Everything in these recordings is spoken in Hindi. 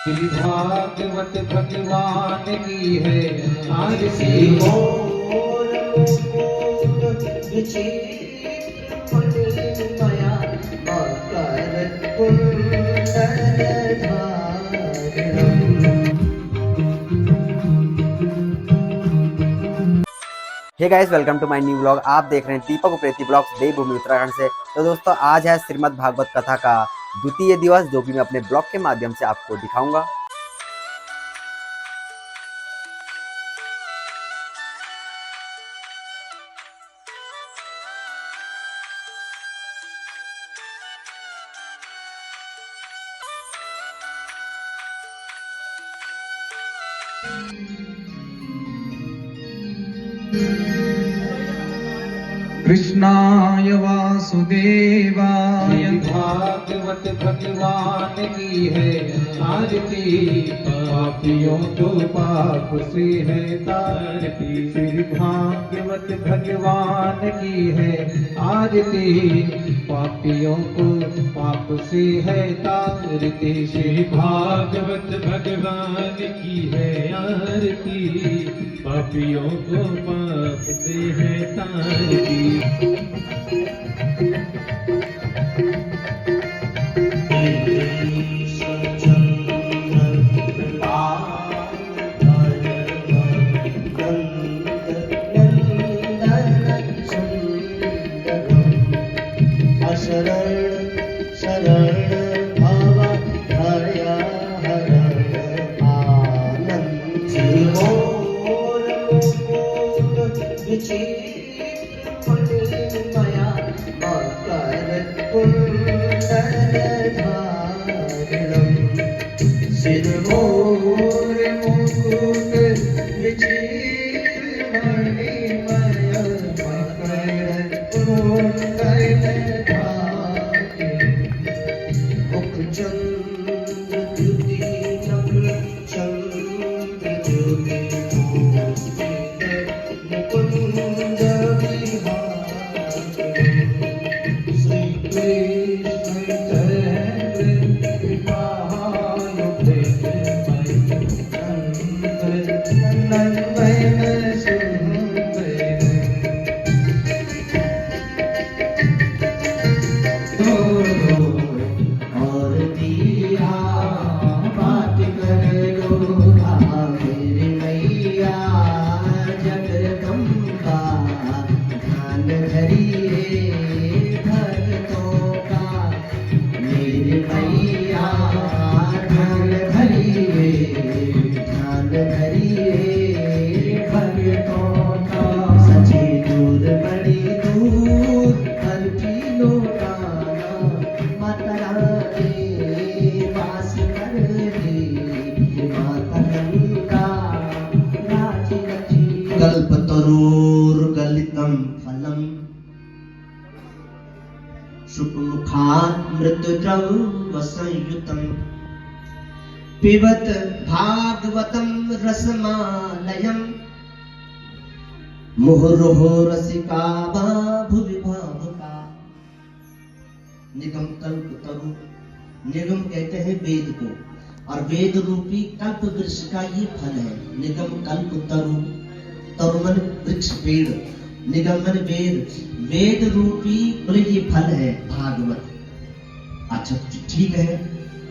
श्री भागवत भगवान की है आरती hey guys, welcome to my new vlog. आप देख रहे हैं दीपक उप्रेती ब्लॉग्स देवभूमि उत्तराखंड से। तो दोस्तों, आज है श्रीमद् भागवत कथा का द्वितीय दिवस, जो कि मैं अपने ब्लॉग के माध्यम से आपको दिखाऊंगा। कृष्णाय वासुदेवाय भागवत भगवान की है आरती पापियों को पाप से है तारती। श्री भागवत भगवान की है आरती पापियों को पाप से है तारती। श्री भागवत भगवान की है आरती पापियों को पाप से है तारती। कल्पतरोर्गलितं फलं शुकमुखामृतद्रवसंयुतं पिबत भागवतं रसमालयं मुहुर्मुहुः रसिका भुवि भावुका। निगम कल्पतरु, निगम कहते हैं वेद को, और वेद रूपी कल्प वृक्ष का ये फल है। निगम कल्पतरु, तरुमन वृक्ष पेड़, निगमन वेद, वेद रूपी बोले ये फल है भागवत। अच्छा ठीक है,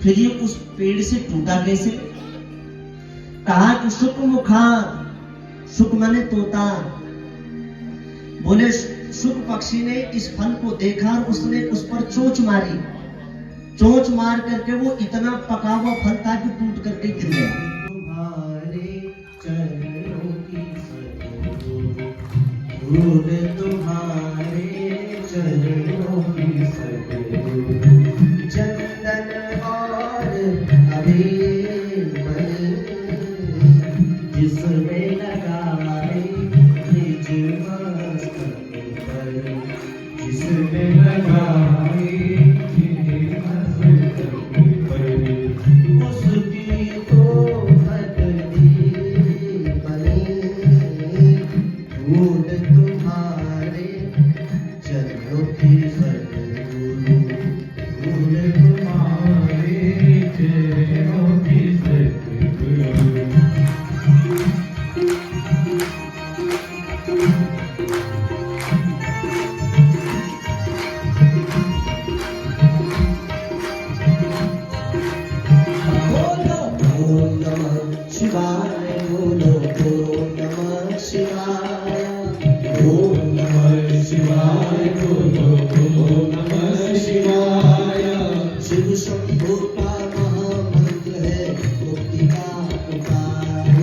फिर ये उस पेड़ से टूटा कैसे? कहा कि शुक मुखा, शुक माने तोता, बोले शुक पक्षी ने इस फल को देखा और उसने उस पर चोंच मारी, चोंच मार करके वो इतना पका हुआ फल था कि टूट करके गिर गया। तुम्हारे चरणों की फूल, तुम्हारे चरणों की चंदन और अबीर मणि जिसमें लगाए निज मस्तक पर, जिसमें लगाए उसकी तो बदली बनी फूल तुम्हारे चरणों की सदगुरु, फूल तुम्हारे चरणों की बोलो नमः शिवाय। शिव शंभो का महामंत्र है मुक्ति का उपाय।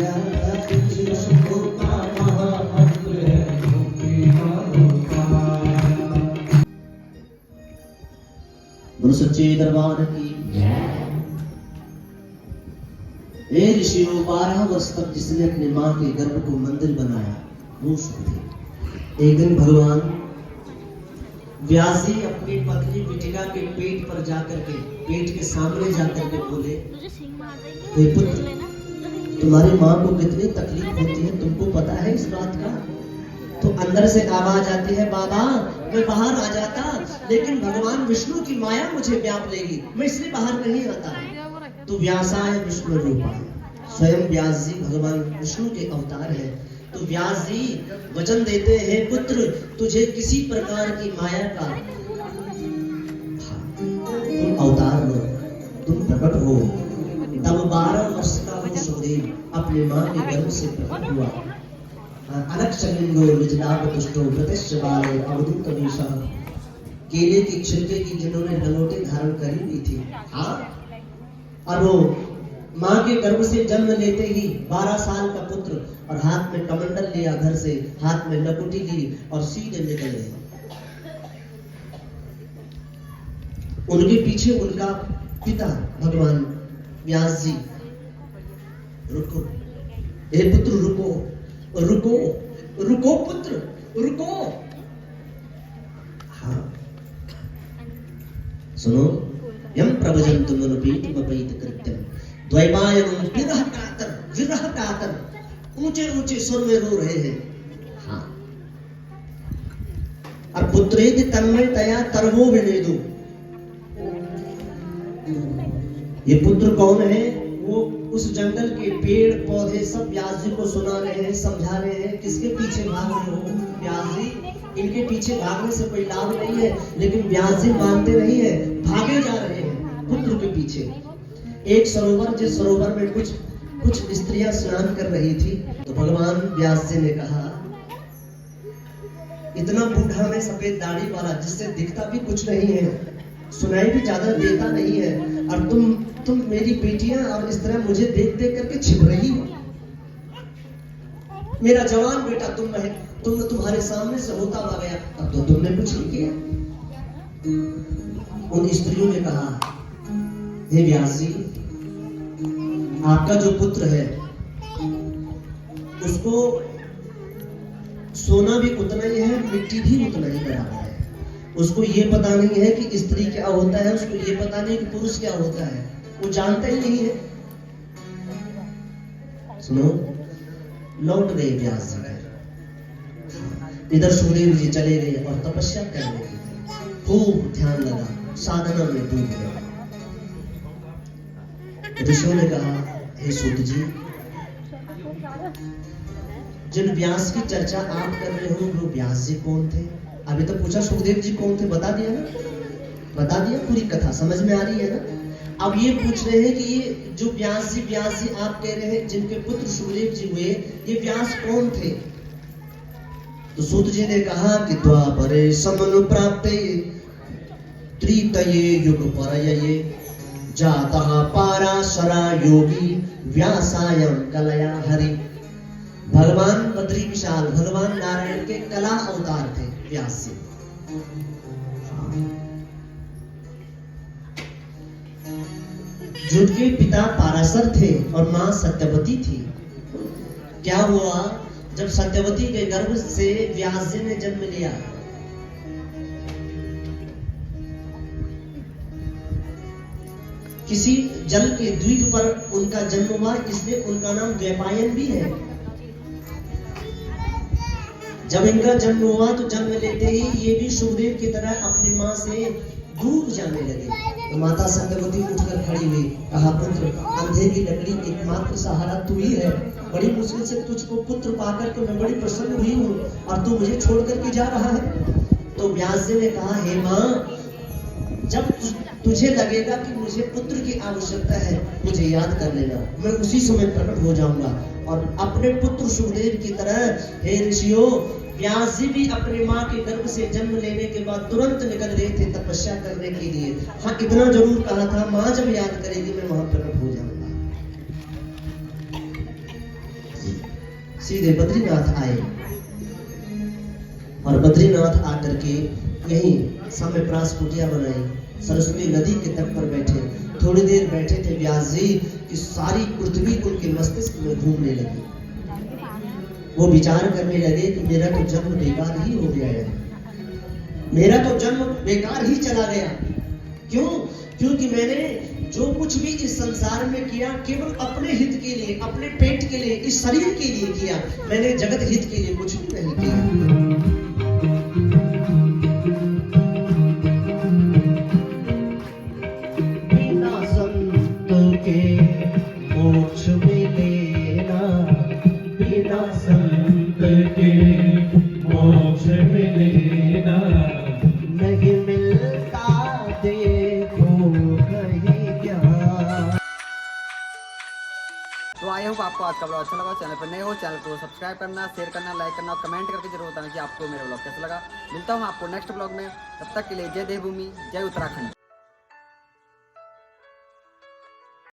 शिव शंभो का महामंत्र है मुक्ति का उपाय। बोलो सच्चे दरबार की। हे ऋषियों, 12 वर्ष तक जिसने अपने माँ के गर्भ को मंदिर बनाया वो सुखदेव। एक दिन भगवान व्यास जी अपनी पत्नी पिटिका के पेट पर जाकर के, पेट के सामने जाकर के बोले, हे पुत्र, तुम्हारी माँ को कितनी तकलीफ होती है, तुमको पता है इस बात का? तो अंदर से आवाज आती है, बाबा मैं बाहर आ जाता, लेकिन भगवान विष्णु की माया मुझे व्याप लेगी, मैं इसलिए बाहर नहीं आता। तो व्यासाय विष्णु रूपाय, स्वयं व्यास जी भगवान विष्णु के अवतार है। तो व्यास जी वचन देते हैं, पुत्र तुझे किसी प्रकार की माया का तुम अवतार हो, तुम प्रकट हो। तब 12 वर्ष का वो सुखदेव अपने माँ के गर्भ से प्रकट हुआ। अलक्षलिंगो निजलाभतुष्टो प्रतिष्ठवाले अवधूत वेशः। केले की छिलके की जिन्होंने लंगोटी धारण करी हुई थी, हाँ, और वो माँ के गर्भ से जन्म लेते ही 12 साल का पुत्र, और हाथ में कमंडल लिया घर से, हाथ में लकुटी ली और सीधे निकल गए। उनके पीछे उनका पिता भगवान व्यास जी, रुको हे पुत्र, रुको रुको रुको पुत्र रुको। हाँ सुनो, यम प्रभजन्तु मनुपीठमपैत कृत्यम द्वैपायनं विरह कातर ऊंचे ऊंचे सुर में रो रहे हैं। हाँ, और पुत्रेति तन्मयतया तरवो विनेदु। ये पुत्र कौन है? वो उस जंगल के पेड़ पौधे सब व्यास जी को सुना रहे हैं, समझा रहे हैं। किसके पीछे भाग रहे हो व्यास जी? इनके पीछे भागने से कोई लाभ नहीं है, लेकिन व्यास जी मानते नहीं है, भागे जा रहे हैं पुत्र के पीछे। एक सरोवर, जिस सरोवर में कुछ स्त्रियां स्नान कर रही थी, तो भगवान व्यास जी ने कहा, इतना बूढ़ा में सफेद दाढ़ी वाला, जिससे दिखता भी कुछ नहीं है, सुनाई भी ज्यादा देता नहीं है, और तुम मेरी बेटियां और इस तरह मुझे देख देख करके छिप रही हो। मेरा जवान बेटा तुम्हारे सामने से होता हुआ गया, अब तो तुमने कुछ नहीं किया। उन स्त्रियों ने कहा, हे व्यास जी, आपका जो पुत्र है उसको सोना भी उतना ही है, मिट्टी भी उतना ही बराबर है। उसको ये पता नहीं है कि स्त्री क्या होता है, उसको ये पता नहीं कि पुरुष क्या होता है, वो जानता ही नहीं है। सुनो, लौट गए व्यास जी। इधर सुखदेव जी चले गए और तपस्या करने लगे, खूब ध्यान लगा, साधना में डूब गए। ऋषियों ने कहा, हे सूत जी, जिन व्यास की चर्चा आप कर रहे हो वो व्यास जी कौन थे? अभी तो पूछा सुखदेव जी कौन थे, बता दिया ना, बता दिया, पूरी कथा समझ में आ रही है ना। अब ये पूछ रहे हैं कि ये जो व्यास जी आप कह रहे हैं जिनके पुत्र सुखदेव जी हुए, ये व्यास कौन थे? तो सूत जी ने कहा कि द्वापरे समनु प्राप्ते त्रितये युग परये जातः पाराशरा योगी व्यासायं कलया हरि। भगवान बद्री विशाल, भगवान नारायण के कला अवतार थे व्यास जी। जिनके पिता पाराशर थे और मां सत्यवती थी। क्या हुआ, जब सत्यवती के गर्भ से व्यास जी ने जन्म लिया, किसी जल के द्वीप पर उनका जन्म हुआ, इसलिए उनका नाम द्वैपायन भी है। जब इनका जन्म हुआ तो जन्म लेते ही ये भी सुखदेव की तरह अपनी माँ से दूर जाने लगे। तो माता सत्यवती उठकर खड़ी हुई, कहा, पुत्र, अंधे की लकड़ी एकमात्र सहारा तू ही है। बड़ी मुश्किल से तुझको पुत्र पाकर के मैं बड़ी प्रसन्न हुई हूँ, और तू मुझे छोड़ करके जा रहा है। तो व्यास जी ने कहा, हे माँ, जब तुझे लगेगा कि मुझे पुत्र की आवश्यकता है, मुझे याद कर लेना, मैं उसी समय प्रकट हो जाऊंगा और अपने पुत्र सुखदेव की तरह हे ऋषियों, व्यास जी भी अपनी माँ के गर्भ से जन्म लेने के बाद तुरंत निकल गए थे तपस्या करने के लिए। हाँ, इतना जरूर कहा था, माँ जब याद करेगी मैं वहां प्रकट हो जाऊंगा। सीधे बद्रीनाथ आए और बद्रीनाथ आकर के यही साम्यप्रास कुटिया बनाई, सरस्वती नदी के तट पर बैठे। थोड़ी देर बैठे थे व्यास जी कि सारी पृथ्वी उनके मस्तिष्क में घूमने लगी। वो विचार करने लगे कि मेरा तो जन्म बेकार ही हो गया है, मेरा तो जन्म बेकार ही चला गया। क्यों? क्योंकि मैंने जो कुछ भी इस संसार में किया केवल अपने हित के लिए, अपने पेट के लिए, इस शरीर के लिए किया। मैंने जगत हित के लिए कुछ भी नहीं किया। बिना संत के मोक्ष मिलेना, बिना संत के मोक्ष मिलेना, नहीं मिलता देखो कहीं क्या। तो आई होप आपको आज का ब्लॉग अच्छा लगा। चैनल पर नए हो, चैनल को सब्सक्राइब करना, शेयर करना, लाइक करना और कमेंट करके जरूर बताना कि आपको मेरा ब्लॉग कैसा लगा। मिलता हूँ आपको नेक्स्ट ब्लॉग में, तब तक के लिए जय देवभूमि, जय उत्तराखंड।